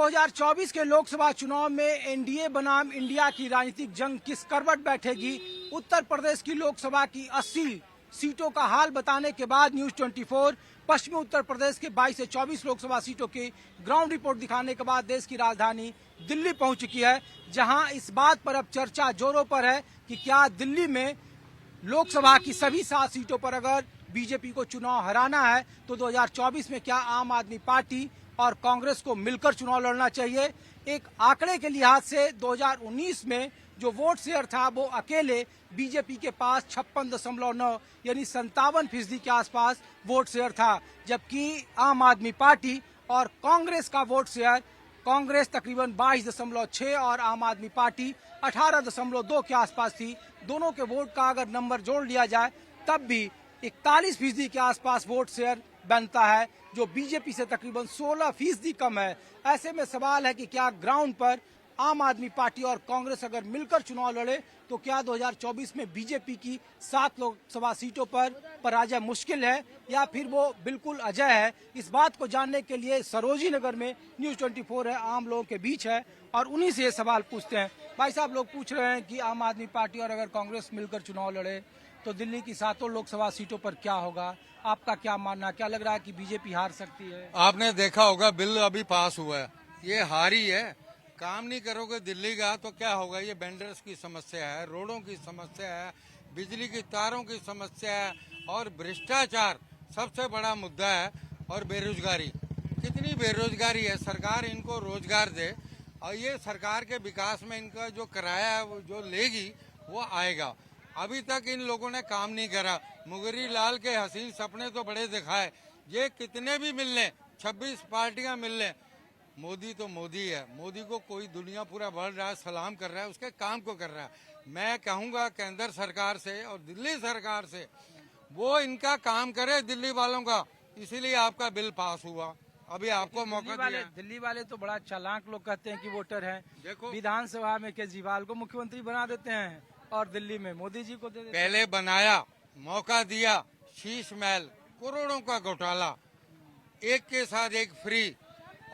2024 के लोकसभा चुनाव में एनडीए बनाम इंडिया की राजनीतिक जंग किस करवट बैठेगी, उत्तर प्रदेश की लोकसभा की 80 सीटों का हाल बताने के बाद न्यूज 24 पश्चिमी उत्तर प्रदेश के 22 से 24 लोकसभा सीटों की ग्राउंड रिपोर्ट दिखाने के बाद देश की राजधानी दिल्ली पहुंच चुकी है, जहां इस बात पर अब चर्चा जोरों पर है कि क्या दिल्ली में लोकसभा की सभी 7 सीटों पर अगर बीजेपी को चुनाव हराना है तो 2024 में क्या आम आदमी पार्टी और कांग्रेस को मिलकर चुनाव लड़ना चाहिए। एक आंकड़े के लिहाज से 2019 में जो वोट शेयर था वो अकेले बीजेपी के पास 56.9 यानी 57% के आसपास वोट शेयर था, जबकि आम आदमी पार्टी और कांग्रेस का वोट शेयर, कांग्रेस तकरीबन 22.6 और आम आदमी पार्टी 18.2 के आसपास थी। दोनों के वोट का अगर नंबर जोड़ लिया जाए तब भी 41% के आसपास वोट शेयर बनता है, जो बीजेपी से तकरीबन 16% कम है। ऐसे में सवाल है कि क्या ग्राउंड पर आम आदमी पार्टी और कांग्रेस अगर मिलकर चुनाव लड़े तो क्या 2024 में बीजेपी की 7 लोकसभा सीटों पर पराजय मुश्किल है या फिर वो बिल्कुल अजय है। इस बात को जानने के लिए सरोजी नगर में न्यूज 24 है, आम लोगों के बीच है और उन्हीं से ये सवाल पूछते हैं। भाई साहब, लोग पूछ रहे हैं कि आम आदमी पार्टी और अगर कांग्रेस मिलकर चुनाव लड़े तो दिल्ली की 7 लोकसभा सीटों पर क्या होगा, आपका क्या मानना, क्या लग रहा है कि बीजेपी हार सकती है? आपने देखा होगा बिल अभी पास हुआ है, ये हारी है। काम नहीं करोगे दिल्ली का तो क्या होगा। ये वेंडर्स की समस्या है, रोडों की समस्या है, बिजली की तारों की समस्या है और भ्रष्टाचार सबसे बड़ा मुद्दा है। और बेरोजगारी, कितनी बेरोजगारी है। सरकार इनको रोजगार दे और ये सरकार के विकास में इनका जो किराया है वो जो लेगी वो आएगा। अभी तक इन लोगों ने काम नहीं करा। मुगरी लाल के हसीन सपने तो बड़े दिखाए, ये कितने भी मिल लें, 26 पार्टियां मिल लें, मोदी तो मोदी है। मोदी को कोई दुनिया पूरा बढ़ रहा है, सलाम कर रहा है, उसके काम को कर रहा है। मैं कहूंगा केंद्र सरकार से और दिल्ली सरकार से वो इनका काम करे दिल्ली वालों का, इसीलिए आपका बिल पास हुआ। अभी आपको मौका दिया। दिल्ली वाले तो बड़ा चालाक लोग कहते हैं कि वोटर हैं। देखो, विधानसभा में केजरीवाल को मुख्यमंत्री बना देते हैं और दिल्ली में मोदी जी को दे देते हैं। पहले बनाया, मौका दिया, शीश महल, करोड़ों का घोटाला, एक के साथ एक फ्री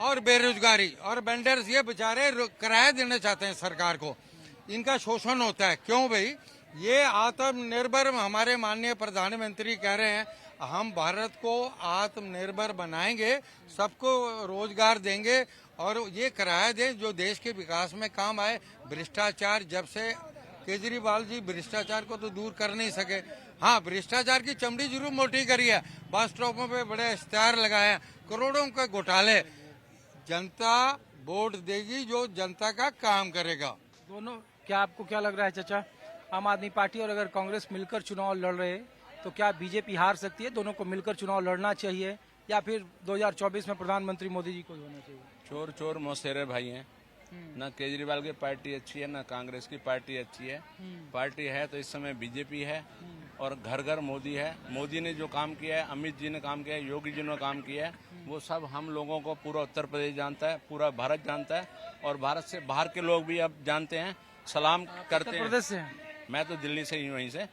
और बेरोजगारी और वेंडर्स ये बेचारे किराया देना चाहते हैं सरकार को, इनका शोषण होता है। क्यों भाई? ये आत्मनिर्भर, हमारे माननीय प्रधानमंत्री कह रहे हैं हम भारत को आत्मनिर्भर बनाएंगे, सबको रोजगार देंगे और ये किराया दें जो देश के विकास में काम आए। भ्रष्टाचार, जब से केजरीवाल जी भ्रष्टाचार को तो दूर कर नहीं सके। हाँ, भ्रष्टाचार की चमड़ी जरूर मोटी करी है, बस स्टॉपों पे बड़े इश्तेहार लगाए, करोड़ों के घोटाले। जनता वोट देगी जो जनता का काम करेगा। दोनों, क्या आपको क्या लग रहा है चाचा, आम आदमी पार्टी और अगर कांग्रेस मिलकर चुनाव लड़ रहे तो क्या बीजेपी हार सकती है? दोनों को मिलकर चुनाव लड़ना चाहिए या फिर 2024 में प्रधानमंत्री मोदी जी को होना चाहिए? चोर चोर मौसेरे भाई हैं। ना केजरीवाल की पार्टी अच्छी है, ना कांग्रेस की पार्टी अच्छी है। पार्टी है तो इस समय बीजेपी है और घर घर मोदी है। मोदी ने जो काम किया है, अमित जी ने काम किया है, योगी जी ने काम किया है, वो सब हम लोगों को पूरा उत्तर प्रदेश जानता है, पूरा भारत जानता है और भारत से बाहर के लोग भी अब जानते हैं, सलाम करते हैं। प्रदेश से? मैं तो दिल्ली से ही हूँ, वहीं से।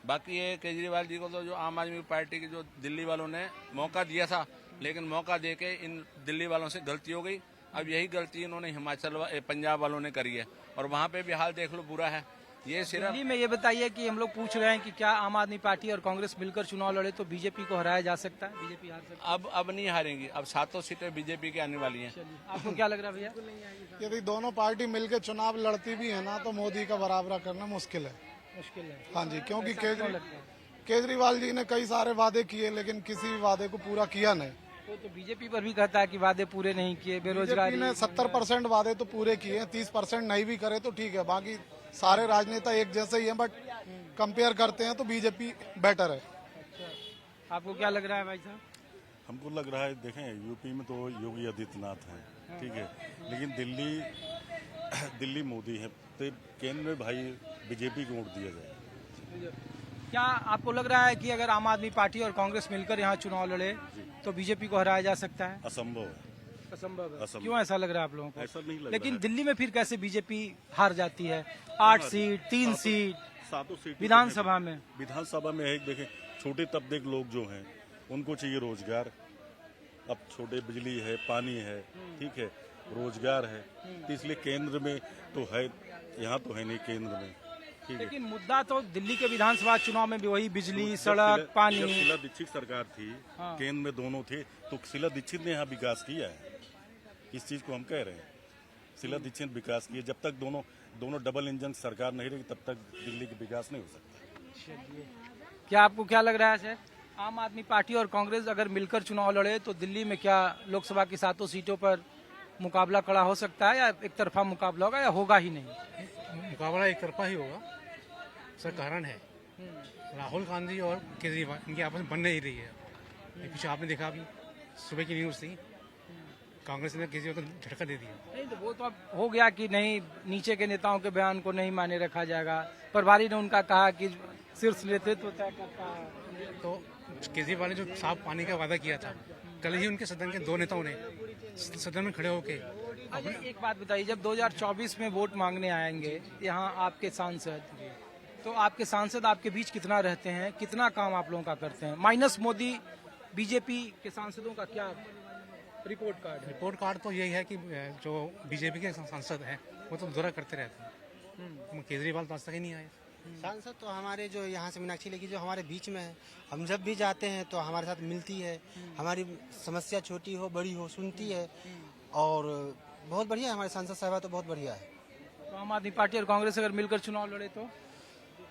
बाकी ये केजरीवाल जी को तो जो आम आदमी पार्टी की जो दिल्ली वालों ने मौका दिया था, लेकिन मौका देके इन दिल्ली वालों से गलती हो गई। अब यही गलती इन्होंने हिमाचल पंजाब वालों ने करी है और वहाँ पे भी हाल देख लो बुरा है। ये सिर्फ दिल्ली में ये बताइए कि हम लोग पूछ रहे हैं कि क्या आम आदमी पार्टी और कांग्रेस मिलकर चुनाव लड़े तो बीजेपी को हराया जा सकता है, बीजेपी हार सकती है? अब नहीं हारेंगी, अब 7 सीटें बीजेपी की आने वाली हैं। आपको क्या लग रहा है भैया? यदि दोनों पार्टी मिलकर चुनाव लड़ती भी है ना तो मोदी का बराबरा करना मुश्किल है। मुश्किल है? हाँ जी, क्योंकि केजरीवाल जी ने कई सारे वादे किए लेकिन किसी भी वादे को पूरा किया नहीं। तो बीजेपी पर भी कहता है कि वादे पूरे नहीं किए, बेरोजगारी ने 70% वादे तो पूरे किए, 30% नहीं भी करे तो ठीक है। बाकी सारे राजनेता एक जैसे ही हैं, बट कंपेयर करते हैं तो बीजेपी बेटर है। अच्छा, आपको क्या लग रहा है भाई साहब? हमको लग रहा है, देखें यूपी में तो योगी आदित्यनाथ हैं, ठीक है, लेकिन दिल्ली मोदी है, तो केंद्र में भाई बीजेपी को वोट दिया जाए। क्या आपको लग रहा है कि अगर आम आदमी पार्टी और कांग्रेस मिलकर यहाँ चुनाव लड़े तो बीजेपी को हराया जा सकता है? असंभव है। असंभव है? क्यों ऐसा लग रहा है आप लोगों को? ऐसा नहीं लग लेकिन रहा है। दिल्ली में फिर कैसे बीजेपी हार जाती है? 8 सीट, 3 सीट 7 सीट विधानसभा में। विधानसभा में है, देखें छोटे तबके के लोग जो हैं उनको चाहिए रोजगार। अब छोटे बिजली है, पानी है, ठीक है, रोजगार है, तो इसलिए केंद्र में तो है, यहाँ तो है नहीं केंद्र में। ठीक है। लेकिन मुद्दा तो दिल्ली के विधानसभा चुनाव में भी वही बिजली, जब सड़क, पानी। जब शीला दीक्षित सरकार थी, हाँ। केंद्र में दोनों थे, तो शीला दीक्षित ने यहाँ विकास किया है। इस चीज को हम कह रहे हैं, शीला दीक्षित ने विकास किया। जब तक दोनों डबल इंजन सरकार नहीं रहेगी, तब तक दिल्ली का विकास नहीं हो सकता। क्या आपको क्या लग रहा है सर, आम आदमी पार्टी और कांग्रेस अगर मिलकर चुनाव लड़े तो दिल्ली में क्या लोकसभा की 7 सीटों पर मुकाबला खड़ा हो सकता है, या एक तरफा मुकाबला होगा, या होगा ही नहीं? मुकाबला एक तरफा ही होगा। सर कारण है राहुल गांधी और केजरीवाल, इनकी आपस में बन नहीं रही है। पीछे आपने देखा अभी सुबह की न्यूज थी, कांग्रेस ने केजरीवाल को झटका दे दिया। नहीं तो वो तो अब हो गया कि नहीं, नीचे के नेताओं के बयान को नहीं माने रखा जाएगा। प्रभारी ने उनका कहा कि शीर्ष नेतृत्व तय करता है। तो केजरीवाल ने जो साफ पानी का वादा किया था, कल ही उनके सदन के 2 नेताओं ने सदन में खड़े होके अच्छा, एक बात बताइए, जब 2024 में वोट मांगने आएंगे यहाँ आपके सांसद, तो आपके सांसद आपके बीच कितना रहते हैं, कितना काम आप लोगों का करते हैं, माइनस मोदी, बीजेपी के सांसदों का क्या रिपोर्ट कार्ड है? रिपोर्ट कार्ड तो यही है कि जो बीजेपी के सांसद हैं वो तो दौरा करते रहते हैं। केजरीवाल तो आज तक ही नहीं आए। सांसद तो हमारे जो यहाँ से मीनाक्षी लेखी जो हमारे बीच में है, हम जब भी जाते हैं तो हमारे साथ मिलती है, हमारी समस्या छोटी हो बड़ी हो सुनती है, और बहुत बढ़िया है हमारे सांसद साहबा, तो बहुत बढ़िया है। तो आम आदमी पार्टी और कांग्रेस अगर मिलकर चुनाव लड़े तो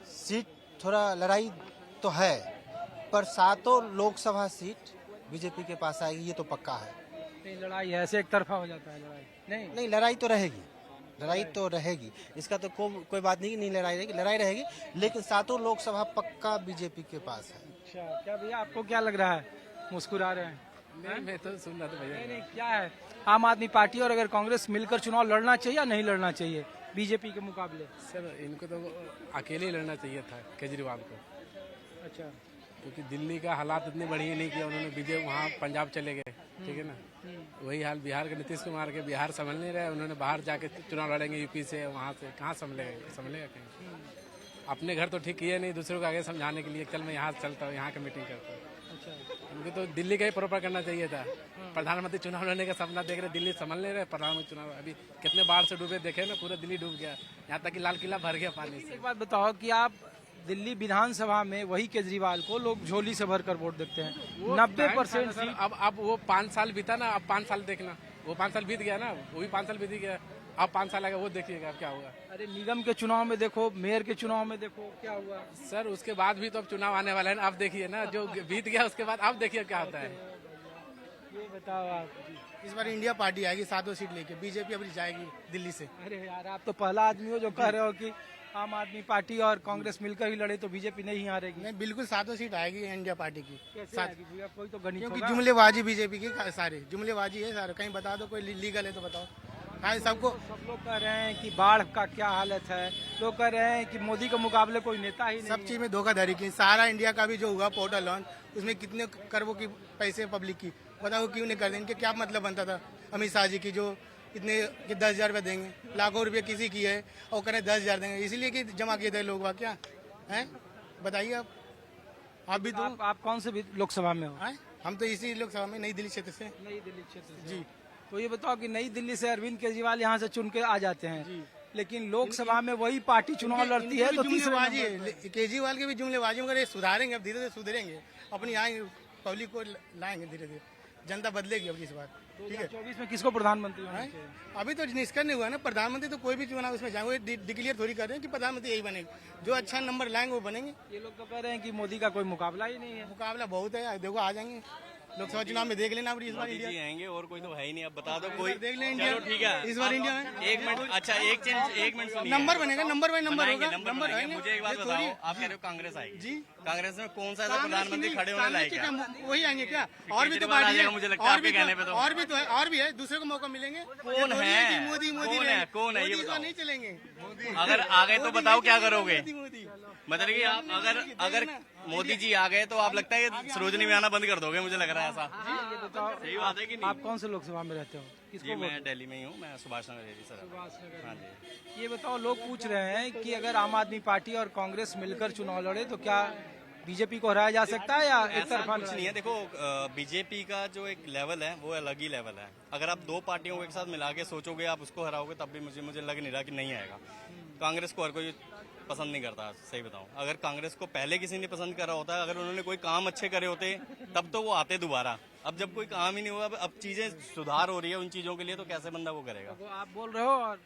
सीट थोड़ा लड़ाई तो है, पर 7 लोकसभा सीट बीजेपी के पास आएगी, ये तो पक्का है। नहीं, लड़ाई है, ऐसे एक तरफा हो जाता है लड़ाई? नहीं नहीं, लड़ाई तो रहेगी, लड़ाई तो रहेगी, इसका तो कोई बात नहीं कि नहीं लड़ाई रहेगी, लेकिन 7 लोकसभा पक्का बीजेपी के पास है। अच्छा, क्या भैया आपको क्या लग रहा है, मुस्कुरा रहे हैं? नहीं, मैं तो सुन रहा था भैया। नहीं, क्या है, आम आदमी पार्टी और अगर कांग्रेस मिलकर चुनाव लड़ना चाहिए या नहीं लड़ना चाहिए बीजेपी के मुकाबले? सर इनको तो अकेले ही लड़ना चाहिए था, केजरीवाल को। अच्छा, क्योंकि दिल्ली का हालात इतने बढ़िया नहीं किया उन्होंने, बीजेपी वहाँ पंजाब चले गए, ठीक है ना। वही हाल बिहार के नीतीश कुमार के, बिहार संभल नहीं रहे, उन्होंने बाहर जाके चुनाव लड़ेंगे यूपी से, वहाँ से कहाँ संभलेगा कहीं। अपने घर तो ठीक किए नहीं, दूसरों को आगे समझाने के लिए चल मैं यहाँ चलता हूँ, यहाँ का मीटिंग करता हूँ। अच्छा, उनको तो दिल्ली का ही प्रोपर करना चाहिए था। प्रधानमंत्री चुनाव लड़ने का सपना देख रहे, दिल्ली संभल नहीं रहे। प्रधानमंत्री चुनाव अभी कितने बाढ़ से डूबे देखे ना, पूरा दिल्ली डूब गया, यहाँ तक कि लाल किला भर गया पानी से। एक बात बताओ कि आप दिल्ली विधानसभा में वही केजरीवाल को लोग झोली से भरकर वोट देते हैं, 90% सीट। अब वो 5 साल बीता ना, अब 5 साल देखना, वो 5 साल बीत गया ना, वो भी 5 साल बीत गया, अब 5 साल आएगा, वो देखिएगा अब क्या होगा। अरे निगम के चुनाव में देखो, मेयर के चुनाव में देखो क्या हुआ। सर उसके बाद भी तो अब चुनाव आने वाला है ना, अब देखिए ना, जो बीत गया उसके बाद अब देखिए क्या होता है। ये बताओ आप। इस बार इंडिया पार्टी आएगी 7 सीट लेके, बीजेपी अब जाएगी दिल्ली से। अरे यार, आप तो पहला आदमी हो जो कह रहे हो कि आम आदमी पार्टी और कांग्रेस मिलकर ही लड़े तो बीजेपी नहीं हारेगी। नहीं, बिल्कुल 7 सीट आएगी इंडिया पार्टी की। कैसे आएगी भैया, कोई तो गणित क्योंकि होगा। जुमलेबाजी बीजेपी की सारे जुमलेबाजी है सारे, कहीं बता दो कोई लीगल है तो बताओ। हाँ, सबको सब लोग कह रहे हैं कि बाढ़ का क्या हालत है, लोग कह रहे हैं कि मोदी के मुकाबले कोई नेता ही नहीं सब चीज में धोखाधड़ी की। सारा इंडिया का भी जो हुआ पोर्टल लॉन्च, उसमें कितने करोड़ की पैसे पब्लिक की, बताओ क्यों नहीं कर दें? इनके क्या मतलब बनता था अमित शाह जी की, जो इतने कि 10,000 रुपये देंगे, लाखों रुपये किसी की है और करें 10,000 देंगे, इसलिए कि जमा किए थे लोग, क्या है बताइए आप भी तो। आप कौन से लोकसभा में हो? हैं? हम तो इसी लोकसभा में नई दिल्ली क्षेत्र से। नई दिल्ली क्षेत्र से। जी। तो ये बताओ कि नई दिल्ली से अरविंद केजरीवाल यहाँ से चुन के आ जाते हैं, लेकिन लोकसभा में वही पार्टी चुनाव लड़ती है, तो जुमलेबाजी है। केजरीवाल के भी जुमलेबाजी, मगर ये सुधारेंगे, अब धीरे धीरे सुधरेंगे, अपनी आएंगे, पब्लिक को लाएंगे धीरे धीरे, जनता बदलेगी अब इस बार। ठीक है, 2024 में किसको प्रधानमंत्री होना चाहिए? अभी तो निष्कर्ष नहीं हुआ ना, प्रधानमंत्री तो कोई भी चुनाव उसमें जाएंगे, डिक्लेयर थोड़ी कर रहे हैं कि प्रधानमंत्री यही बनेगा, जो अच्छा नंबर लाएंगे वो बनेंगे। ये लोग तो कह रहे हैं कि मोदी का कोई मुकाबला ही नहीं है। मुकाबला बहुत है, देखो आ जाएंगे लोकसभा चुनाव में, देख लेना अब इस बार इंडिया आएंगे और कोई तो है ही नहीं। अब बता दो कोई, देख लें इंडिया। चलो ठीक है, इस बार इंडिया में 1 मिनट। अच्छा एक मिनट सुनिए, नंबर बनेगा, नंबर बाय नंबर होगा, नंबर नंबर बनाएंगे। मुझे एक बात बताओ, आप कह रहे हो कांग्रेस आएगी जी, कांग्रेस में कौन सा ऐसा प्रधानमंत्री खड़े होने लायक है? वही आएंगे क्या? और भी तो केजरीवाल आ पार्टी जाएगा, है, मुझे लगता है आपके कहने पे तो। और भी तो है, और भी है, दूसरे को मौका मिलेंगे। कौन है? मोदी मोदी कौन है? कौन है? ये मोदी बताओ। नहीं चलेंगे। अगर आ गए तो बताओ क्या करोगे? मोदी मतलब कि आप अगर मोदी जी आ गए तो आप लगता है कि सरोजनी में आना बंद कर दोगे, मुझे लग रहा है ऐसा। ये बताओ, सही बात है कि नहीं? आप कौन से लोकसभा में रहते हो? जी किसको मैं दिल्ली में ही हूँ, मैं Subhash Nagar area sir. Vote? हाँ जी। ये बताओ, लोग पूछ रहे हैं कि अगर आम आदमी पार्टी और कांग्रेस मिलकर चुनाव लड़े तो क्या बीजेपी को हराया जा सकता है या एक ऐसा तरफा कुछ नहीं है। देखो बीजेपी का जो एक लेवल है वो अलग ही लेवल है। अगर आप दो पार्टियों को एक साथ मिला के सोचोगे आप उसको हराओगे तब भी मुझे लग नहीं रहा कि नहीं आएगा। कांग्रेस को हर कोई पसंद नहीं करता, सही बताऊं। अगर कांग्रेस को पहले किसी ने पसंद करा होता, अगर उन्होंने कोई काम अच्छे करे होते तब तो वो आते दोबारा। अब जब कोई काम ही नहीं हुआ, अब चीजें सुधार हो रही है उन चीजों के लिए, तो कैसे बंदा वो करेगा। वो आप बोल रहे हो और